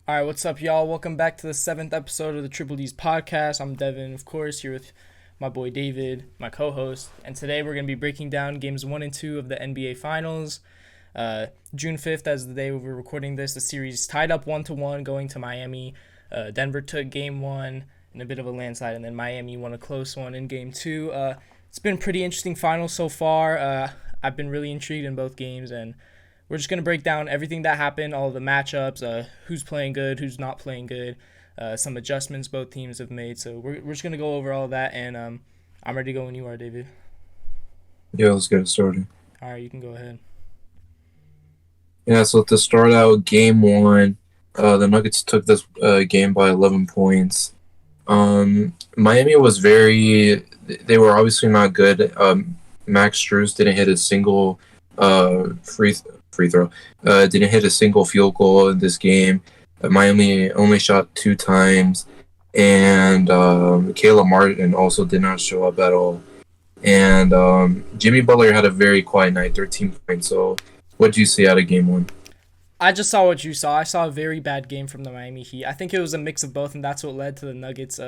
All right, what's up, y'all? Welcome back to the seventh episode of the Triple D's podcast. I'm Devin, of course, here with my boy David, my co-host, and today we're going to be breaking down games 1 and 2 of the NBA Finals. June 5th, as the day we're recording this, the series tied up 1-1 going to Miami. Denver took game 1 in a bit of a landslide, and then Miami won a close one in game 2. It's been a pretty interesting final so far. I've been really intrigued in both games, and we're just going to break down everything that happened, all the matchups, who's playing good, who's not playing good, some adjustments both teams have made. So we're just going to go over all that, and I'm ready to go when you are, David. Yeah, let's get it started. All right, you can go ahead. Yeah, so to start out, game one, the Nuggets took this game by 11 points. Miami was they were obviously not good. Max Strus didn't hit a single free throw, didn't hit a single field goal in this game. Miami only shot 2 times, and Caleb Martin also did not show up at all. And Jimmy Butler had a very quiet night, 13 points. So what do you see out of game one? I just saw what you saw. I saw a very bad game from the Miami Heat. I think it was a mix of both, and that's what led to the Nuggets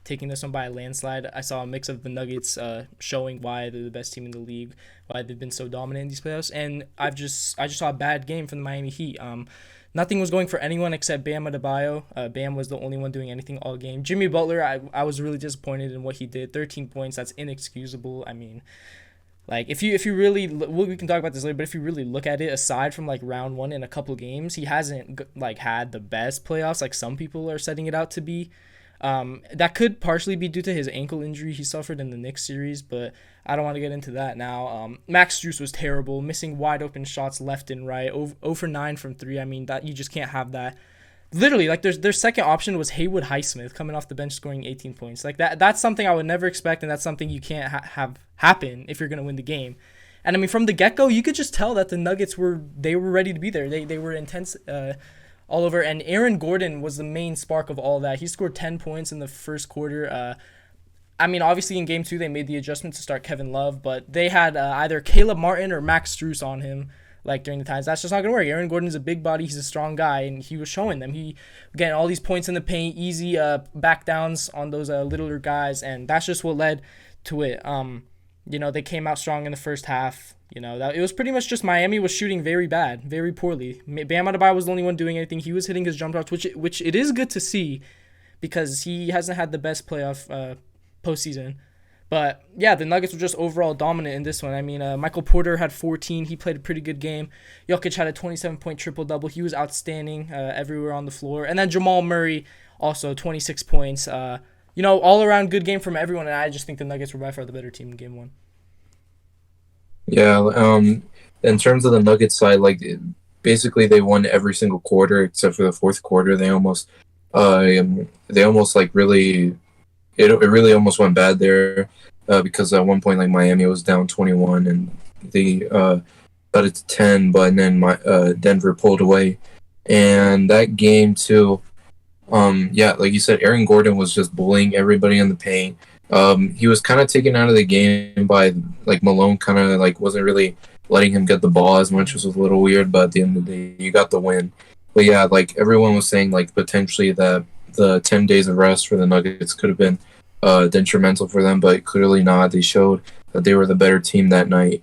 taking this one by a landslide. I saw a mix of the Nuggets showing why they're the best team in the league, why they've been so dominant in these playoffs, and I just saw a bad game from the Miami Heat. Nothing was going for anyone except Bam Adebayo. Bam was the only one doing anything all game. Jimmy Butler, I was really disappointed in what he did. 13 points, that's inexcusable. I mean, like if you really we can talk about this later, but if you really look at it, aside from like round one in a couple games, he hasn't like had the best playoffs like some people are setting it out to be. That could partially be due to his ankle injury he suffered in the Knicks series, but I don't want to get into that now. Max Strus was terrible, missing wide open shots left and right, 0 for 9 from 3. I mean, that you just can't have that. Literally, like their second option was Haywood Highsmith coming off the bench scoring 18 points. Like that's something I would never expect, and that's something you can't have happen if you're gonna win the game. And I mean, from the get go, you could just tell that the Nuggets were ready to be there. They were intense all over, and Aaron Gordon was the main spark of all that. He scored 10 points in the first quarter. I mean, obviously in game 2 they made the adjustment to start Kevin Love, but they had either Caleb Martin or Max Strus on him like during the times. That's just not gonna work. Aaron Gordon's a big body, he's a strong guy, and he was showing them. He getting all these points in the paint, easy back downs on those littler guys, and that's just what led to it. They came out strong in the first half. That it was pretty much just Miami was shooting very bad, very poorly. Bam Adebayo was the only one doing anything. He was hitting his jump shots, which it is good to see because he hasn't had the best playoff postseason. But yeah, the Nuggets were just overall dominant in this one. I mean, Michael Porter had 14. He played a pretty good game. Jokic had a 27-point triple-double. He was outstanding everywhere on the floor. And then Jamal Murray also 26 points. All around good game from everyone. And I just think the Nuggets were by far the better team in game 1. Yeah, in terms of the Nuggets side, basically they won every single quarter except for the fourth quarter. They almost like really it really almost went bad there because at one point like Miami was down 21 and they got it to 10, but then Denver pulled away, and that game too. Yeah, like you said, Aaron Gordon was just bullying everybody in the paint. He was kind of taken out of the game by like Malone, kind of like wasn't really letting him get the ball as much, which was a little weird. But at the end of the day, you got the win. But yeah, like everyone was saying, like potentially that the 10 days of rest for the Nuggets could have been detrimental for them, but clearly not. They showed that they were the better team that night.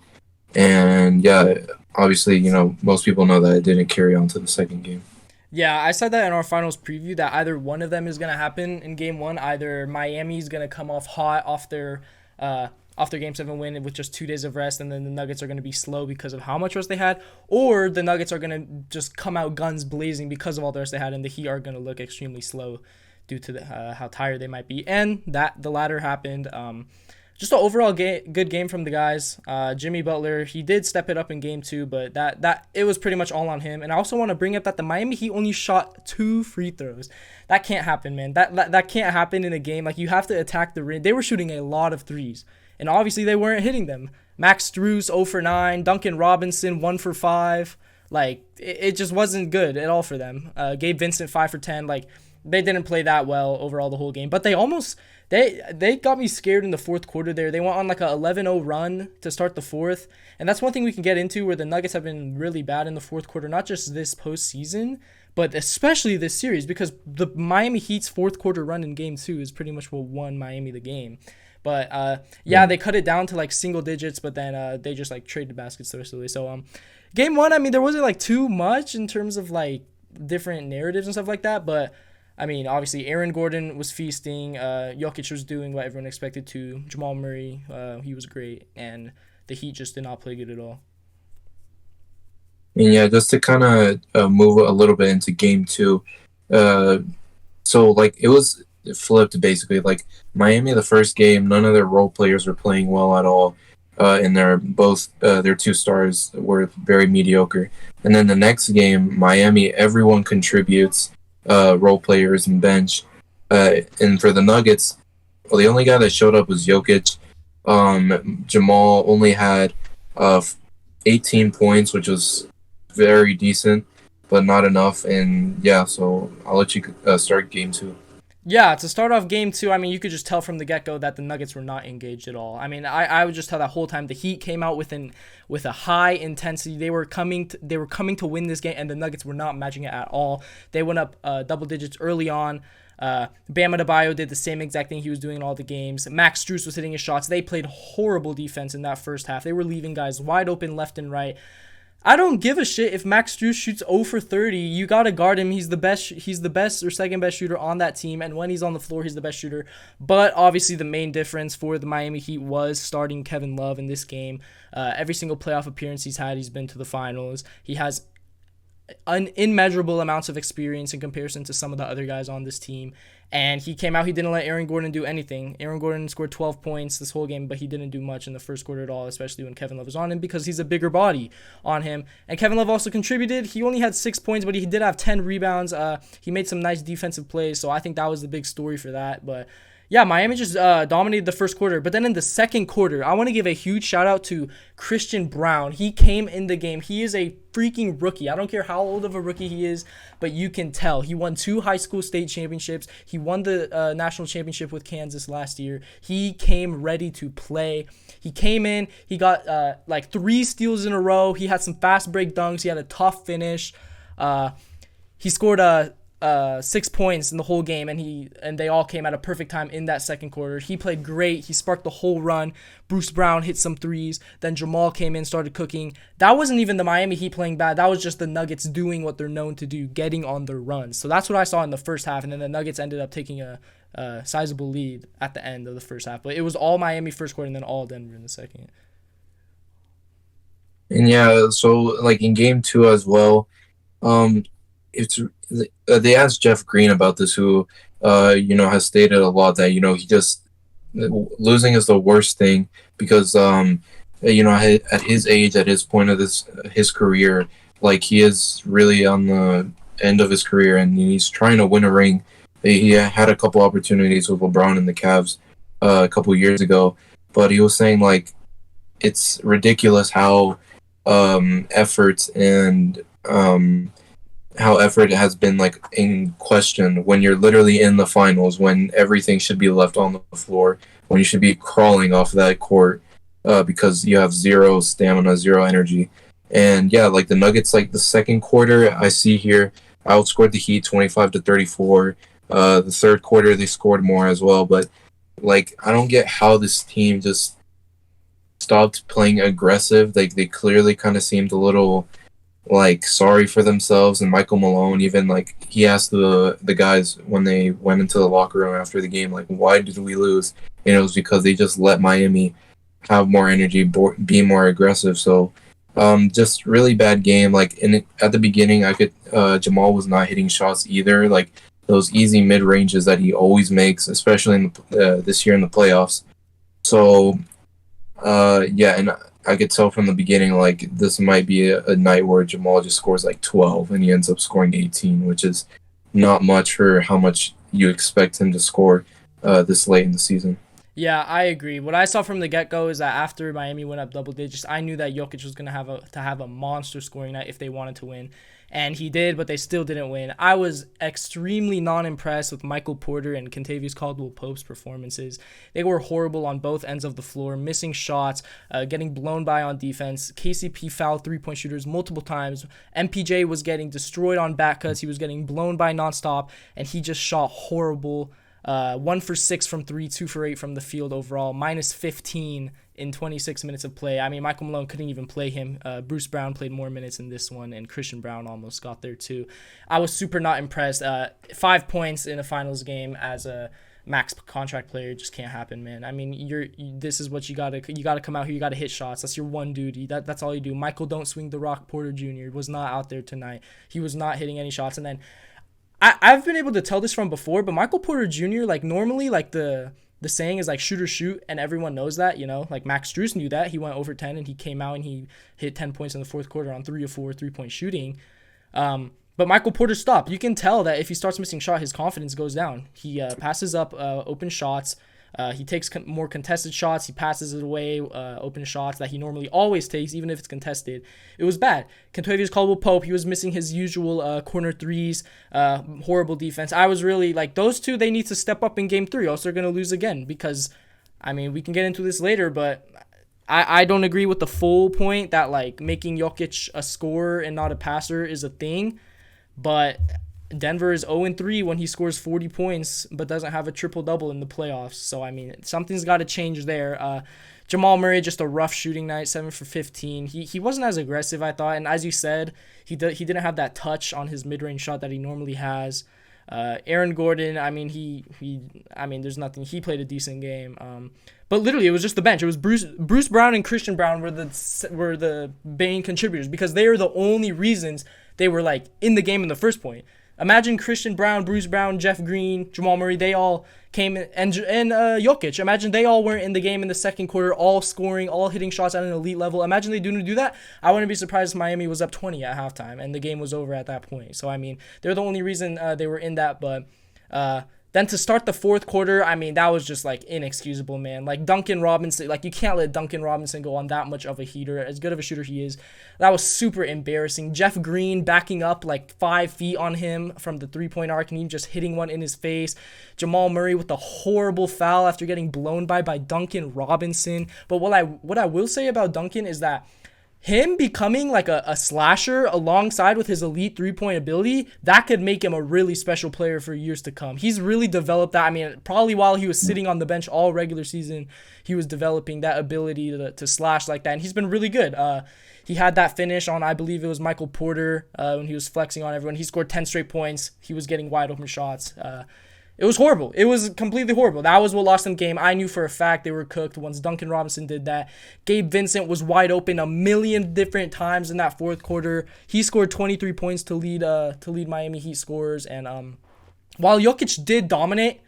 And yeah, obviously, most people know that it didn't carry on to the second game. Yeah, I said that in our finals preview that either one of them is going to happen in game 1. Either Miami's going to come off hot off their game 7 win with just 2 days of rest, and then the Nuggets are going to be slow because of how much rest they had, or the Nuggets are going to just come out guns blazing because of all the rest they had, and the Heat are going to look extremely slow due to how tired they might be. And that the latter happened. Just an overall good game from the guys. Jimmy Butler, he did step it up in game 2, but that it was pretty much all on him. And I also want to bring up that the Miami Heat only shot 2 free throws. That can't happen, man. That can't happen in a game. Like, you have to attack the rim. They were shooting a lot of threes, and obviously they weren't hitting them. Max Strus 0 for 9, Duncan Robinson 1 for 5. Like, it just wasn't good at all for them. Gabe Vincent 5 for 10. Like, they didn't play that well overall the whole game, but they got me scared in the fourth quarter there. They went on like a 11-0 run to start the fourth, and that's one thing we can get into where the Nuggets have been really bad in the fourth quarter, not just this postseason, but especially this series because the Miami Heat's fourth quarter run in Game 2 is pretty much what won Miami the game. But yeah, Yeah. they cut it down to like single digits, but then they just like traded baskets the rest of the way. So Game 1, I mean, there wasn't like too much in terms of like different narratives and stuff like that, but I mean, obviously, Aaron Gordon was feasting. Jokic was doing what everyone expected to. Jamal Murray, he was great, and the Heat just did not play good at all. And yeah, just to kind of move a little bit into game 2. Uh, so like it was flipped basically. Like Miami, the first game, none of their role players were playing well at all. And their two stars were very mediocre. And then the next game, Miami, everyone contributes, role players and bench. And for the Nuggets, well, the only guy that showed up was Jokic. Jamal only had 18 points, which was very decent, but not enough. And yeah, so I'll let you start game 2. Yeah, to start off Game 2, I mean, you could just tell from the get go that the Nuggets were not engaged at all. I mean, I would just tell that whole time the Heat came out with a high intensity. They were coming to win this game, and the Nuggets were not matching it at all. They went up double digits early on. Bam Adebayo did the same exact thing he was doing in all the games. Max Strus was hitting his shots. They played horrible defense in that first half. They were leaving guys wide open left and right. I don't give a shit if Max Strus shoots 0 for 30. You gotta guard him. He's the best. He's the best or second best shooter on that team, and when he's on the floor, he's the best shooter. But obviously, the main difference for the Miami Heat was starting Kevin Love in this game. Every single playoff appearance he's had, he's been to the finals. He has immeasurable amounts of experience in comparison to some of the other guys on this team. And he came out, he didn't let Aaron Gordon do anything. Aaron Gordon scored 12 points this whole game, but he didn't do much in the first quarter at all, especially when Kevin Love was on him because he's a bigger body on him. And Kevin Love also contributed. He only had 6 points, but he did have 10 rebounds. He made some nice defensive plays, so I think that was the big story for that. But yeah, Miami just dominated the first quarter. But then in the second quarter, I want to give a huge shout out to Christian Braun. He came in the game. He is a freaking rookie. I don't care how old of a rookie he is, but you can tell. He won 2 high school state championships. He won the national championship with Kansas last year. He came ready to play. He came in. He got like 3 steals in a row. He had some fast break dunks. He had a tough finish. He scored 6 points in the whole game, and they all came at a perfect time in that second quarter. He played great. He sparked the whole run. Bruce Brown hit some threes. Then Jamal came in, started cooking. That wasn't even the Miami Heat playing bad. That was just the Nuggets doing what they're known to do, getting on their runs. So that's what I saw in the first half, and then the Nuggets ended up taking a sizable lead at the end of the first half. But it was all Miami first quarter and then all Denver in the second. And yeah, so like in game 2 as well, it's they asked Jeff Green about this, who has stated a lot that he just losing is the worst thing because at his age, at his point of his career, like he is really on the end of his career and he's trying to win a ring. He had a couple opportunities with LeBron and the Cavs a couple years ago, but he was saying like it's ridiculous how effort and how effort has been like in question when you're literally in the finals, when everything should be left on the floor, when you should be crawling off that court because you have zero stamina, zero energy. And yeah, like the Nuggets, like the second quarter, I see here outscored the Heat 25-34. The third quarter they scored more as well, but like I don't get how this team just stopped playing aggressive. Like they clearly kind of seemed a little like sorry for themselves, and Michael Malone even like he asked the guys when they went into the locker room after the game like why did we lose, and it was because they just let Miami have more energy, be more aggressive. So just really bad game. Like at the beginning I could Jamal was not hitting shots either, like those easy mid ranges that he always makes, especially in this year in the playoffs. So yeah, and I could tell from the beginning, like, this might be a night where Jamal just scores like 12 and he ends up scoring 18, which is not much for how much you expect him to score this late in the season. Yeah, I agree. What I saw from the get-go is that after Miami went up double digits, I knew that Jokic was going to have a monster scoring night if they wanted to win. and he did, but they still didn't win. I was extremely non-impressed with Michael Porter and Kentavious Caldwell-Pope's performances. They were horrible on both ends of the floor, missing shots, getting blown by on defense. KCP fouled three-point shooters multiple times. MPJ was getting destroyed on back cuts. He was getting blown by nonstop, and he just shot horrible. 1 for 6 from 3, 2 for 8 from the field overall, minus 15 in 26 minutes of play. I mean, Michael Malone couldn't even play him. Bruce Brown played more minutes in this one, and Christian Brown almost got there too. I was super not impressed. 5 points in a finals game as a max contract player just can't happen, man. I mean, this is what you gotta come out here. You gotta hit shots. That's your one duty. That's all you do. Michael, don't swing the rock. Porter Jr. was not out there tonight. He was not hitting any shots, and then I've been able to tell this from before, but Michael Porter Jr., like, normally, like, the saying is, like, shoot or shoot, and everyone knows that, you know? Like, Max Strus knew that. He went over 10, and he came out, and he hit 10 points in the fourth quarter on 3 of 4 three-point shooting. But Michael Porter stopped. You can tell that if he starts missing shot, his confidence goes down. He passes up open shots. He takes more contested shots. He passes it away, open shots that he normally always takes, even if it's contested. It was bad. Kentavious Caldwell-Pope, he was missing his usual corner threes, horrible defense. I was really like, those two, they need to step up in game 3, else they're going to lose again. Because, I mean, we can get into this later, but I don't agree with the full point that, like, making Jokic a scorer and not a passer is a thing. But Denver is 0-3 when he scores 40 points but doesn't have a triple-double in the playoffs. So, I mean, something's got to change there. Jamal Murray, just a rough shooting night, 7 for 15. He wasn't as aggressive, I thought. And as you said, he didn't have that touch on his mid-range shot that he normally has. Aaron Gordon, I mean, there's nothing. He played a decent game. But literally, it was just the bench. It was Bruce Brown and Christian Brown were the main contributors because they are the only reasons they were, like, in the game in the first point. Imagine Christian Brown, Bruce Brown, Jeff Green, Jamal Murray, they all came in, and Jokic. Imagine they all weren't in the game in the second quarter, all scoring, all hitting shots at an elite level. Imagine they didn't do that. I wouldn't be surprised if Miami was up 20 at halftime and the game was over at that point. So, I mean, they're the only reason they were in that, but then to start the fourth quarter, I mean, that was just, like, inexcusable, man. Like, Duncan Robinson, like, you can't let Duncan Robinson go on that much of a heater, as good of a shooter he is. That was super embarrassing. Jeff Green backing up, like, 5 feet on him from the three-point arc, and he just hitting one in his face. Jamal Murray with a horrible foul after getting blown by Duncan Robinson. But what I will say about Duncan is that him becoming like a slasher alongside with his elite three-point ability, that could make him a really special player for years to come. He's really developed that. I mean, probably while he was sitting on the bench all regular season, he was developing that ability to slash like that, and he's been really good. He had that finish on, I believe it was Michael Porter, when he was flexing on everyone. He scored 10 straight points. He was getting wide open shots. It was horrible. It was completely horrible. That was what lost them the game. I knew for a fact they were cooked once Duncan Robinson did that. Gabe Vincent was wide open a million different times in that fourth quarter. He scored 23 points to lead Miami Heat scorers. And while Jokic did dominate,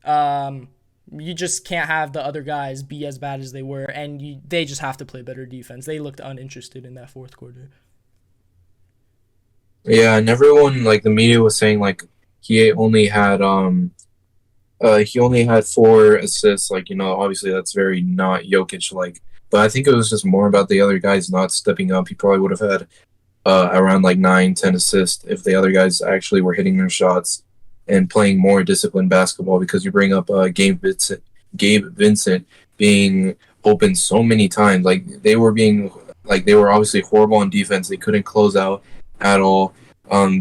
you just can't have the other guys be as bad as they were, and they just have to play better defense. They looked uninterested in that fourth quarter. Yeah, and everyone, like, the media was saying, like, he only had 4 assists. Like, you know, obviously that's very not Jokic like. But I think it was just more about the other guys not stepping up. He probably would have had around like 9-10 assists if the other guys actually were hitting their shots and playing more disciplined basketball. Because you bring up Gabe Vincent being open so many times. Like they were obviously horrible on defense. They couldn't close out at all.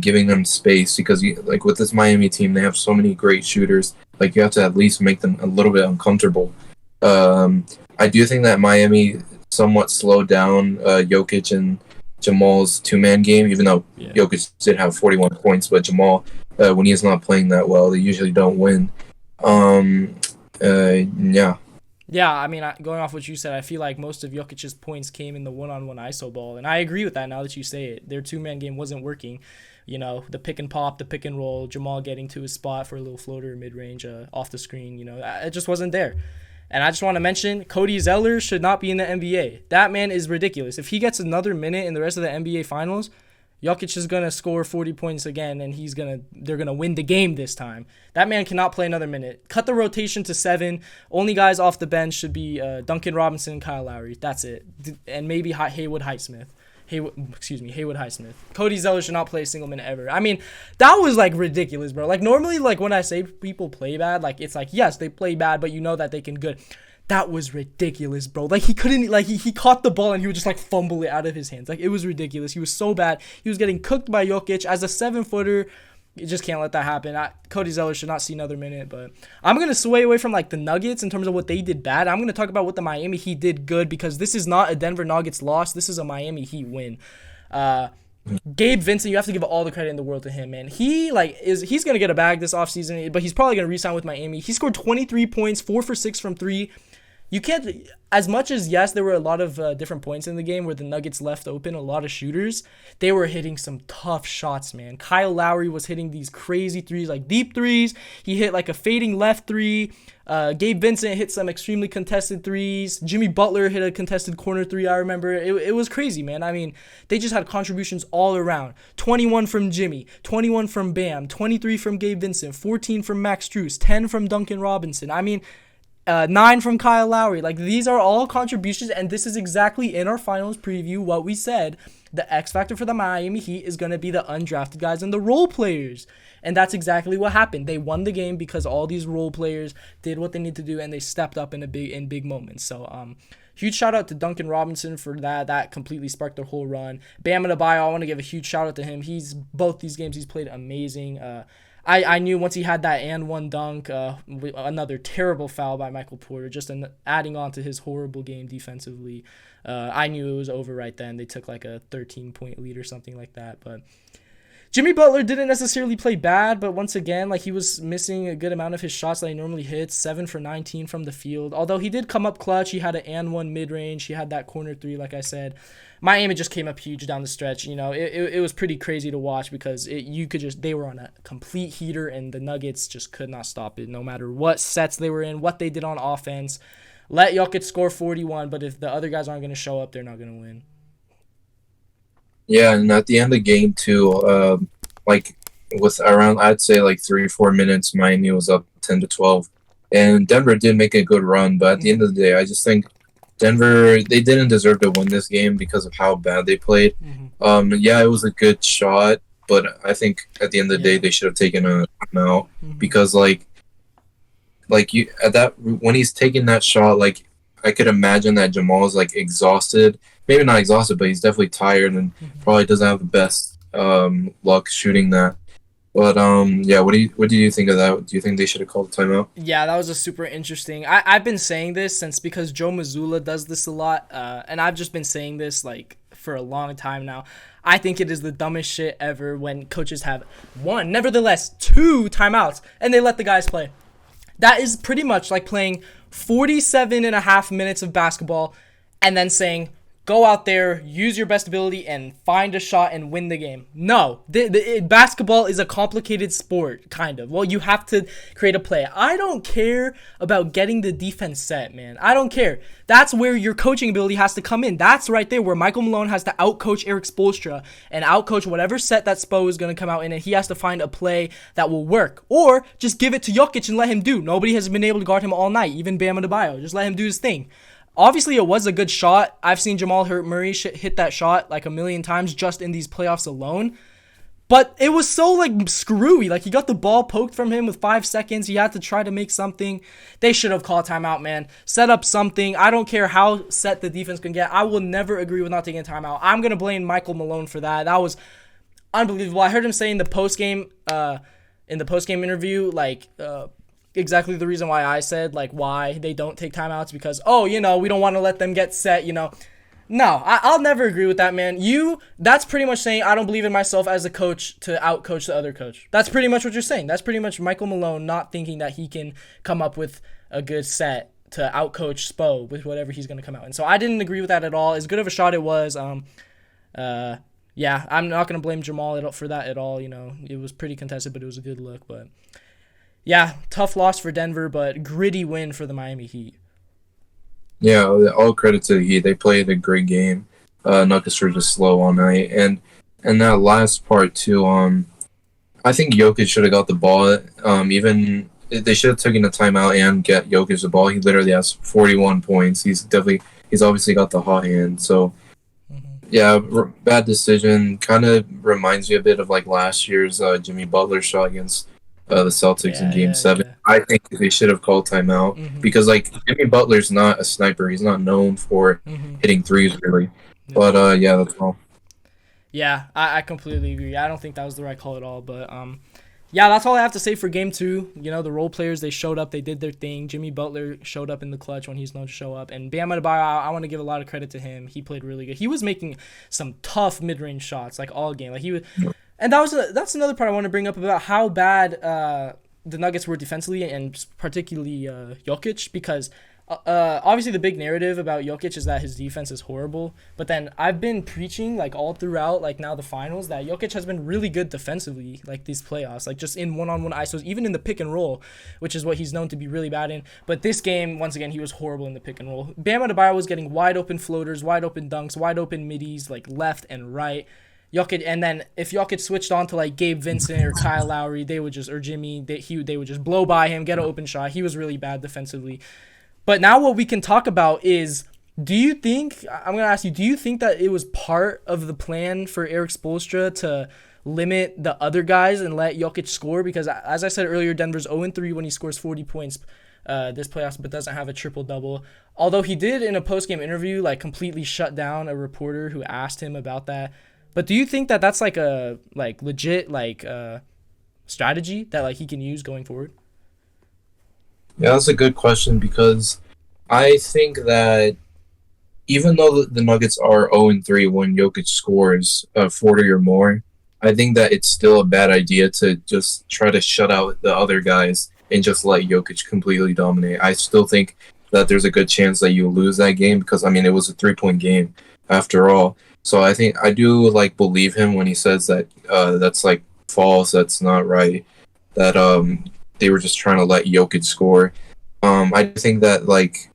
Giving them space because like with this Miami team, they have so many great shooters. Like you have to at least make them a little bit uncomfortable. I do think that Miami somewhat slowed down Jokic and Jamal's two-man game, even though Jokic did have 41 points, but Jamal, when he is not playing that well, they usually don't win. Yeah. Yeah, I mean, going off what you said, I feel like most of Jokic's points came in the one-on-one ISO ball, and I agree with that now that you say it. Their two-man game wasn't working. You know, the pick and pop, the pick and roll, Jamal getting to his spot for a little floater mid-range off the screen, you know, it just wasn't there. And I just want to mention, Cody Zeller should not be in the NBA. That man is ridiculous. If he gets another minute in the rest of the NBA Finals, Jokic is going to score 40 points again, and they're going to win the game this time. That man cannot play another minute. Cut the rotation to 7. Only guys off the bench should be Duncan Robinson and Kyle Lowry. That's it. And maybe Haywood Highsmith. Haywood Highsmith. Cody Zeller should not play a single minute ever. I mean, that was like ridiculous, bro. Like normally, like when I say people play bad, like it's like yes they play bad, but you know that they can good. That was ridiculous, bro. Like he couldn't, like he caught the ball and he would just like fumble it out of his hands. Like it was ridiculous. He was so bad. He was getting cooked by Jokic as a 7-footer. You just can't let that happen. Cody Zeller should not see another minute. But I'm gonna sway away from like the Nuggets in terms of what they did bad. I'm gonna talk about what the Miami Heat did good because this is not a Denver Nuggets loss. This is a Miami Heat win. Gabe Vincent, you have to give all the credit in the world to him, man. He's gonna get a bag this offseason, but he's probably gonna re-sign with Miami. He scored 23 points, 4 for 6 from 3. You can't, as much as, yes, there were a lot of different points in the game where the Nuggets left open, a lot of shooters, they were hitting some tough shots, man. Kyle Lowry was hitting these crazy threes, like deep threes. He hit like a fading left three. Gabe Vincent hit some extremely contested threes. Jimmy Butler hit a contested corner three, I remember. It was crazy, man. I mean, they just had contributions all around. 21 from Jimmy, 21 from Bam, 23 from Gabe Vincent, 14 from Max Strus, 10 from Duncan Robinson. I mean, 9 from Kyle Lowry. Like, these are all contributions, and this is exactly in our finals preview what we said. The X factor for the Miami Heat is going to be the undrafted guys and the role players. And that's exactly what happened. They won the game because all these role players did what they need to do, and they stepped up in big moments. So, huge shout out to Duncan Robinson for that. That completely sparked their whole run. Bam Adebayo, I want to give a huge shout out to him. Both these games he's played amazing. I knew once he had that and one dunk, another terrible foul by Michael Porter, just adding on to his horrible game defensively. I knew it was over right then. They took like a 13-point lead or something like that. But Jimmy Butler didn't necessarily play bad, but once again, like he was missing a good amount of his shots that he normally hits, 7 for 19 from the field. Although he did come up clutch, he had an and one mid-range, he had that corner three, like I said. Miami just came up huge down the stretch. You know, it was pretty crazy to watch because they were on a complete heater and the Nuggets just could not stop it no matter what sets they were in, what they did on offense. Let Jokic score 41, but if the other guys aren't going to show up, they're not going to win. Yeah, and at the end of the game too, like with around I'd say like 3 or 4 minutes, Miami was up 10-12, and Denver did make a good run. But at the end of the day, I just think Denver, they didn't deserve to win this game because of how bad they played. Yeah, it was a good shot, but I think at the end of the day they should have taken a timeout because like you at that when he's taking that shot, like I could imagine that Jamal is like exhausted. Maybe not exhausted, but he's definitely tired and probably doesn't have the best luck shooting that. But yeah, what do you think of that? Do you think they should have called a timeout? Yeah, that was a super interesting. I've been saying this because Joe Mazzulla does this a lot, and I've just been saying this like for a long time now. I think it is the dumbest shit ever when coaches have nevertheless 2 timeouts and they let the guys play. That is pretty much like playing 47 and a half minutes of basketball and then saying, go out there, use your best ability, and find a shot and win the game. No, basketball is a complicated sport, kind of. Well, you have to create a play. I don't care about getting the defense set, man. I don't care. That's where your coaching ability has to come in. That's right there where Michael Malone has to outcoach Eric Spoelstra and outcoach whatever set that Spo is going to come out in, and he has to find a play that will work. Or just give it to Jokic and let him do. Nobody has been able to guard him all night, even Bam Adebayo. Just let him do his thing. Obviously, it was a good shot. I've seen Jamal Murray hit that shot like a million times just in these playoffs alone. But it was so, like, screwy. Like, he got the ball poked from him with 5 seconds. He had to try to make something. They should have called timeout, man. Set up something. I don't care how set the defense can get. I will never agree with not taking a timeout. I'm going to blame Michael Malone for that. That was unbelievable. I heard him say in the postgame interview, like, exactly the reason why I said, like, why they don't take timeouts because, we don't want to let them get set, No, I'll never agree with that, man. That's pretty much saying I don't believe in myself as a coach to outcoach the other coach. That's pretty much what you're saying. That's pretty much Michael Malone not thinking that he can come up with a good set to outcoach Spo with whatever he's going to come out. And so I didn't agree with that at all. As good of a shot it was, yeah, I'm not going to blame Jamal for that at all. It was pretty contested, but it was a good look, but yeah, tough loss for Denver, but gritty win for the Miami Heat. Yeah, all credit to the Heat. They played a great game. Nuggets were just slow all night, and that last part too. I think Jokic should have got the ball. Even they should have taken a timeout and get Jokic the ball. He literally has 41 points. He's obviously got the hot hand. So Yeah, bad decision. Kind of reminds me a bit of like last year's Jimmy Butler shot against the Celtics in Yeah, Game yeah, 7. yeah. I think they should have called timeout Mhm. because like Jimmy Butler's not a sniper. He's not known for Mhm. hitting threes really. Yep. But yeah, that's all. Yeah, I completely agree. I don't think that was the right call at all. But yeah, that's all I have to say for game two. You know, the role players, they showed up, they did their thing. Jimmy Butler showed up in the clutch when he's known to show up. And Bam Adebayo, I want to give a lot of credit to him. He played really good. He was making some tough mid-range shots like all game. Like he was, and that's another part I want to bring up about how bad the Nuggets were defensively and particularly Jokic, because obviously the big narrative about Jokic is that his defense is horrible. But then I've been preaching like all throughout like now the finals that Jokic has been really good defensively like these playoffs, like just in one-on-one ISOs, even in the pick and roll, which is what he's known to be really bad in. But this game, once again, he was horrible in the pick and roll. Bam Adebayo was getting wide open floaters, wide open dunks, wide open middies, like left and right. Jokic, and then if Jokic switched on to like Gabe Vincent or Kyle Lowry, they would just, or Jimmy, they would just blow by him, get an open shot. He was really bad defensively. But now what we can talk about is, do you think, I'm going to ask you, do you think that it was part of the plan for Eric Spoelstra to limit the other guys and let Jokic score? Because as I said earlier, Denver's 0-3 when he scores 40 points this playoffs, but doesn't have a triple-double. Although he did in a post-game interview like completely shut down a reporter who asked him about that. But do you think that that's like a like legit like strategy that like he can use going forward? Yeah, that's a good question because I think that even though the Nuggets are 0-3 when Jokic scores 40 or more, I think that it's still a bad idea to just try to shut out the other guys and just let Jokic completely dominate. I still think that there's a good chance that you lose that game because I mean it was a 3-point game after all. So I think I do like believe him when he says that that's like false, that's not right. That they were just trying to let Jokic score. I think that like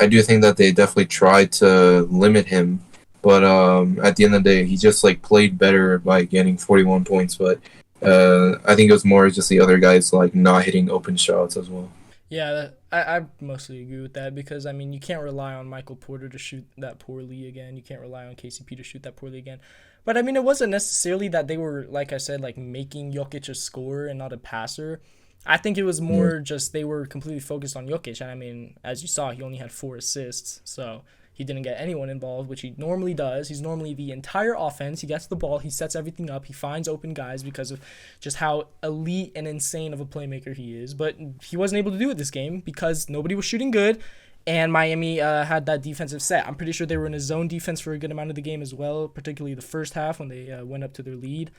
I do think that they definitely tried to limit him, but at the end of the day, he just like played better by getting 41 points. But I think it was more just the other guys like not hitting open shots as well. Yeah, I mostly agree with that because, I mean, you can't rely on Michael Porter to shoot that poorly again. You can't rely on KCP to shoot that poorly again. But, I mean, it wasn't necessarily that they were, like I said, like making Jokic a scorer and not a passer. I think it was Yeah. more just they were completely focused on Jokic. And, I mean, as you saw, he only had 4 assists. So he didn't get anyone involved, which he normally does. He's normally the entire offense. He gets the ball. He sets everything up. He finds open guys because of just how elite and insane of a playmaker he is. But he wasn't able to do it this game because nobody was shooting good. And Miami had that defensive set. I'm pretty sure they were in a zone defense for a good amount of the game as well, particularly the first half when they went up to their lead.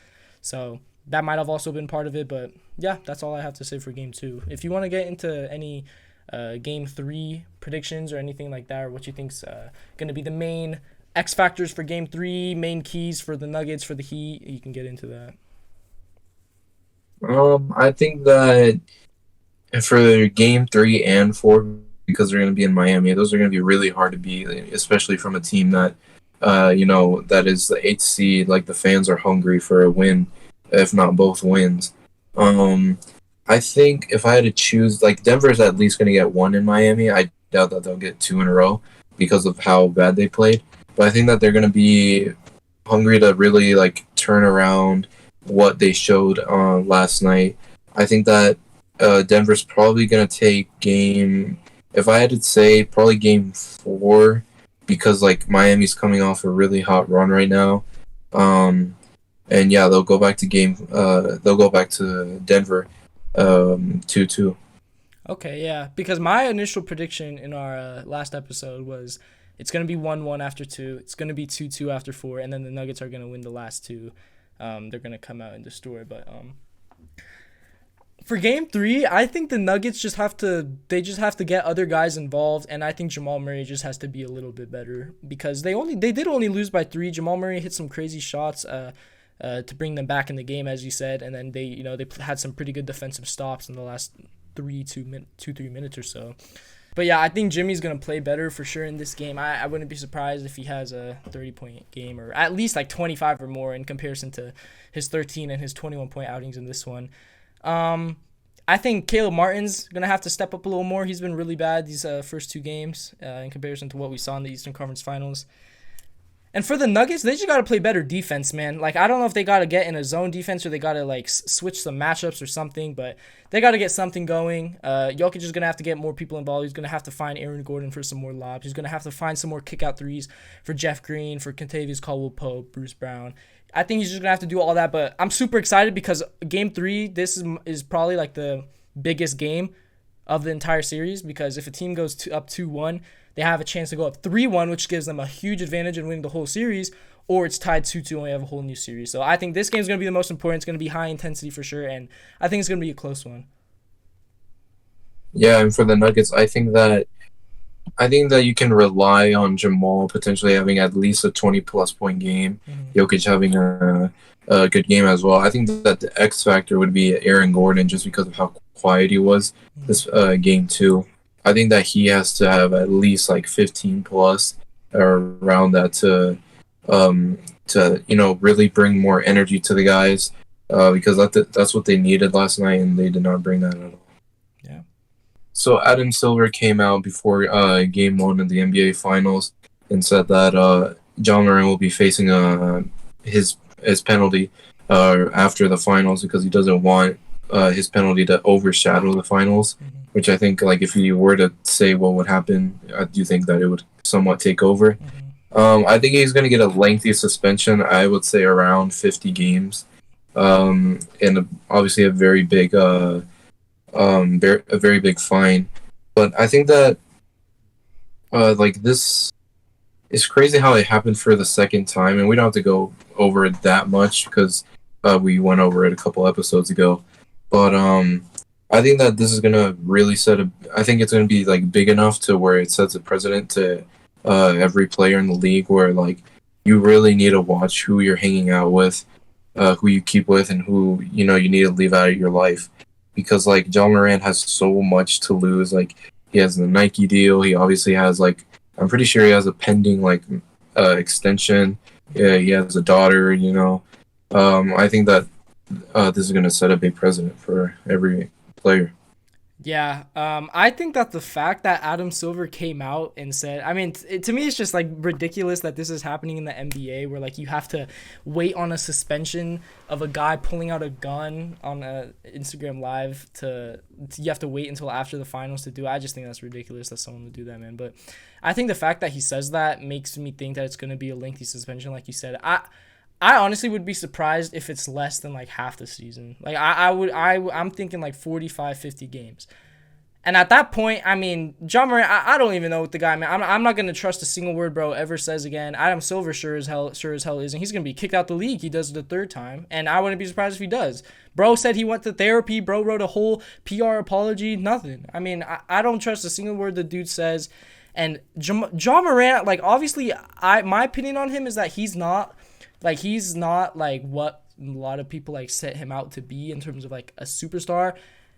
So that might have also been part of it. But yeah, that's all I have to say for game two. If you want to get into any game three predictions or anything like that, or what you think's going to be the main X factors for game three, main keys for the Nuggets, for the Heat, you can get into that. I think that for game 3 and 4, because they're going to be in Miami, those are going to be really hard to beat, especially from a team that, that is the 8th seed. Like the fans are hungry for a win, if not both wins. Um, I think if I had to choose, like Denver's at least going to get one in Miami. I doubt that they'll get two in a row because of how bad they played. But I think that they're going to be hungry to really like turn around what they showed last night. I think that Denver's probably going to take game, if I had to say, probably game 4 because like Miami's coming off a really hot run right now. Um, and yeah, they'll go back to Denver 2-2. Okay, yeah, because my initial prediction in our last episode was it's going to be 1-1 after two, it's going to be 2-2 after four, and then the Nuggets are going to win the last two. They're going to come out and destroy. But for game three, I think the Nuggets just have to get other guys involved, and I think Jamal Murray just has to be a little bit better because they did only lose by 3. Jamal Murray hit some crazy shots to bring them back in the game, as you said, and then they had some pretty good defensive stops in the last 3 minutes or so. But yeah, I think Jimmy's going to play better for sure in this game. I wouldn't be surprised if he has a 30-point game or at least like 25 or more in comparison to his 13 and his 21-point outings in this one. I think Caleb Martin's going to have to step up a little more. He's been really bad these first 2 games in comparison to what we saw in the Eastern Conference Finals. And for the Nuggets, they just got to play better defense, man. Like, I don't know if they got to get in a zone defense or they got to, like, switch some matchups or something, but they got to get something going. Jokic is going to have to get more people involved. He's going to have to find Aaron Gordon for some more lobs. He's going to have to find some more kick-out threes for Jeff Green, for Kentavious Caldwell-Pope, Bruce Brown. I think he's just going to have to do all that, but I'm super excited because Game 3, this is probably, like, the biggest game of the entire series because if a team goes up 2-1, they have a chance to go up 3-1, which gives them a huge advantage in winning the whole series, or it's tied 2-2 and we have a whole new series. So I think this game is going to be the most important. It's going to be high intensity for sure, and I think it's going to be a close one. Yeah, and for the Nuggets, I think that you can rely on Jamal potentially having at least a 20-plus point game, Jokic having a good game as well. I think that the X factor would be Aaron Gordon just because of how quiet he was this game two. I think that he has to have at least like 15 plus or around that to really bring more energy to the guys because that's what they needed last night and they did not bring that at all. Yeah. So Adam Silver came out before Game 1 of the NBA Finals and said that John Morant will be facing his penalty after the finals because he doesn't want his penalty to overshadow the finals. Which I think, like, if you were to say what would happen, I do think that it would somewhat take over. I think he's going to get a lengthy suspension. I would say around 50 games, and obviously a very big, a very big fine. But I think that, like, this is crazy how it happened for the second time, and we don't have to go over it that much because we went over it a couple episodes ago. But I think that this is gonna really I think it's gonna be like big enough to where it sets a precedent to every player in the league, where like you really need to watch who you're hanging out with, who you keep with, and who you need to leave out of your life, because like John Morant has so much to lose. Like he has the Nike deal. He obviously has like I'm pretty sure he has a pending like extension. Yeah, he has a daughter. I think that this is gonna set a big precedent for every player. Yeah, I think that the fact that Adam Silver came out and said, I mean, to me, it's just like ridiculous that this is happening in the NBA where like you have to wait on a suspension of a guy pulling out a gun on a Instagram Live you have to wait until after the finals to do it. I just think that's ridiculous that someone would do that, man. But I think the fact that he says that makes me think that it's going to be a lengthy suspension, like you said. I honestly would be surprised if it's less than like half the season. Like I'm thinking like 45, 50 games. And at that point, I mean, John Morant, I don't even know what the guy, man. I'm not going to trust a single word bro ever says again. Adam Silver sure as hell isn't. He's going to be kicked out the league. He does it the third time. And I wouldn't be surprised if he does. Bro said he went to therapy. Bro wrote a whole PR apology. Nothing. I mean, I don't trust a single word the dude says. And John Morant, like, obviously, my opinion on him is that he's not like what a lot of people like set him out to be in terms of like a superstar,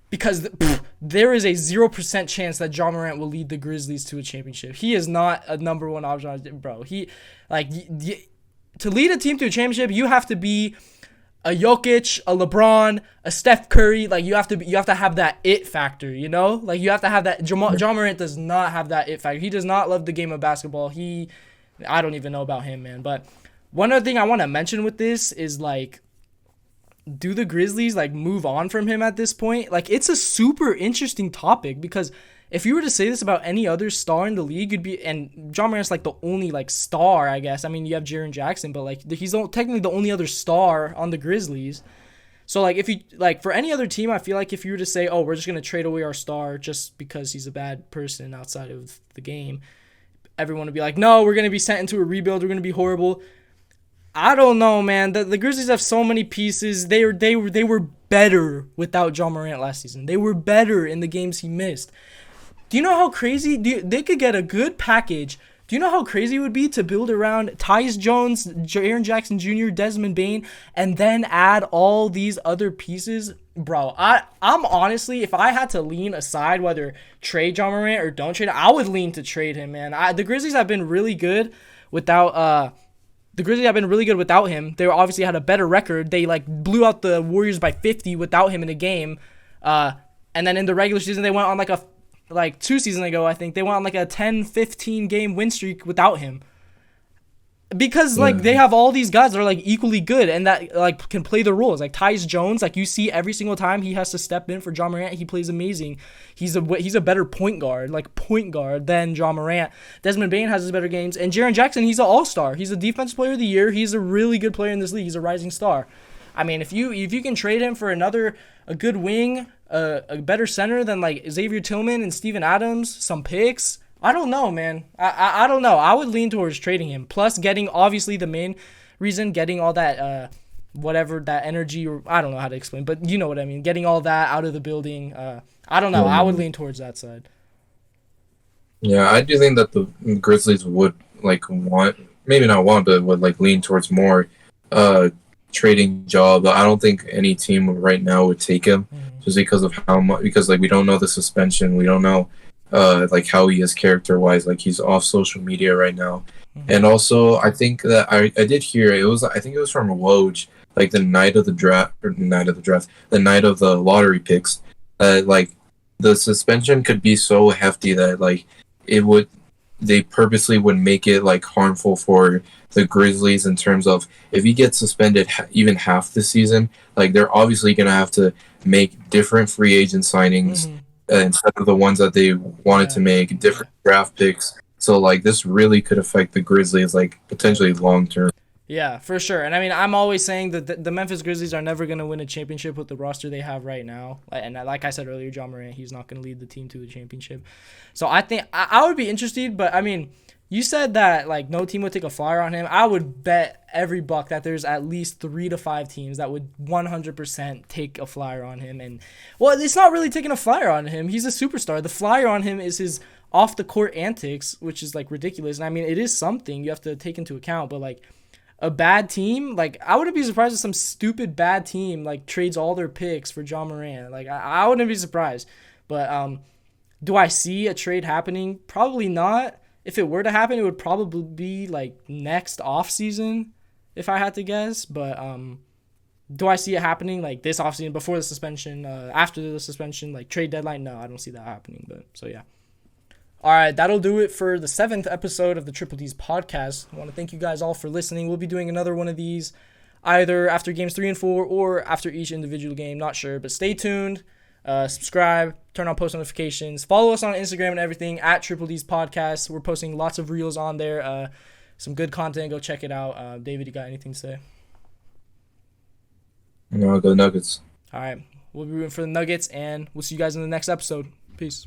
because there is a 0% chance that John Morant will lead the Grizzlies to a championship. He is not a number one option, bro. He to lead a team to a championship, you have to be a Jokic, a LeBron, a Steph Curry. Like you have to have that it factor, Like you have to have that. John Morant does not have that it factor. He does not love the game of basketball. I don't even know about him, man, but. One other thing I want to mention with this is, like, do the Grizzlies, like, move on from him at this point? Like, it's a super interesting topic because if you were to say this about any other star in the league, and John Morant's, like, the only, like, star, I guess. I mean, you have Jaren Jackson, but, like, he's technically the only other star on the Grizzlies. So, like, if you, like, for any other team, I feel like if you were to say, oh, we're just going to trade away our star just because he's a bad person outside of the game, everyone would be like, no, we're going to be sent into a rebuild. We're going to be horrible. I don't know, man. The Grizzlies have so many pieces. They were better without John Morant last season. They were better in the games he missed. Do you know how crazy they could get a good package? Do you know how crazy it would be to build around Tyus Jones, Jaren Jackson Jr., Desmond Bane, and then add all these other pieces? Bro, I'm honestly, if I had to lean aside whether trade John Morant or don't trade him, I would lean to trade him, man. The Grizzlies have been really good without him. They obviously had a better record. They like blew out the Warriors by 50 without him in a game. And then in the regular season, they went on like 2 seasons ago, I think they went on like a 10-15 game win streak without him. Because like they have all these guys that are like equally good and that like can play the roles. Like Tyus Jones, like you see every single time he has to step in for John Morant, he plays amazing. He's a better point guard than John Morant. Desmond Bane has his better games, and Jaren Jackson, he's an all-star. He's a defensive player of the year. He's a really good player in this league. He's a rising star. I mean, if you can trade him for a good wing, a better center than like Xavier Tillman and Steven Adams, some picks. I don't know, man. I don't know. I would lean towards trading him. Plus, getting obviously the main reason, getting all that whatever that energy, or I don't know how to explain, but you know what I mean. Getting all that out of the building. I don't know. I would lean towards that side. Yeah, I do think that the Grizzlies would like want, maybe not want, but would like lean towards more trading job. But I don't think any team right now would take him just because of how much. Because like we don't know the suspension, we don't know like how he is character wise. Like he's off social media right now, and also I think that I did hear I think it was from Woj, like the night of the draft, the night of the lottery picks. Like the suspension could be so hefty that like they purposely would make it like harmful for the Grizzlies in terms of if he gets suspended even half the season, like they're obviously gonna have to make different free agent signings instead of the ones that they wanted to make, different draft picks. So like this really could affect the Grizzlies like potentially long term. Yeah, for sure. And I mean, I'm always saying that the Memphis Grizzlies are never going to win a championship with the roster they have right now. And like I said earlier, John Morant, he's not going to lead the team to a championship. So I think I would be interested, but I mean, you said that like no team would take a flyer on him. I would bet every buck that there's at least 3 to 5 teams that would 100% take a flyer on him. And well, it's not really taking a flyer on him. He's a superstar. The flyer on him is his off the court antics, which is like ridiculous. And I mean, it is something you have to take into account, but like a bad team, like I wouldn't be surprised if some stupid bad team like trades all their picks for John Morant. Like I wouldn't be surprised. But do I see a trade happening? Probably not. If it were to happen, it would probably be like next offseason, if I had to guess. But do I see it happening like this offseason, before the suspension, after the suspension, like trade deadline? No, I don't see that happening. But so yeah. All right, that'll do it for the 7th episode of the Triple D's podcast. I want to thank you guys all for listening. We'll be doing another one of these either after games 3 and 4 or after each individual game. Not sure, but stay tuned. Subscribe, turn on post notifications, follow us on Instagram and everything at Triple D's podcast. We're posting lots of reels on there. Some good content. Go check it out. David, you got anything to say? No, go Nuggets. All right, we'll be rooting for the Nuggets, and we'll see you guys in the next episode. Peace.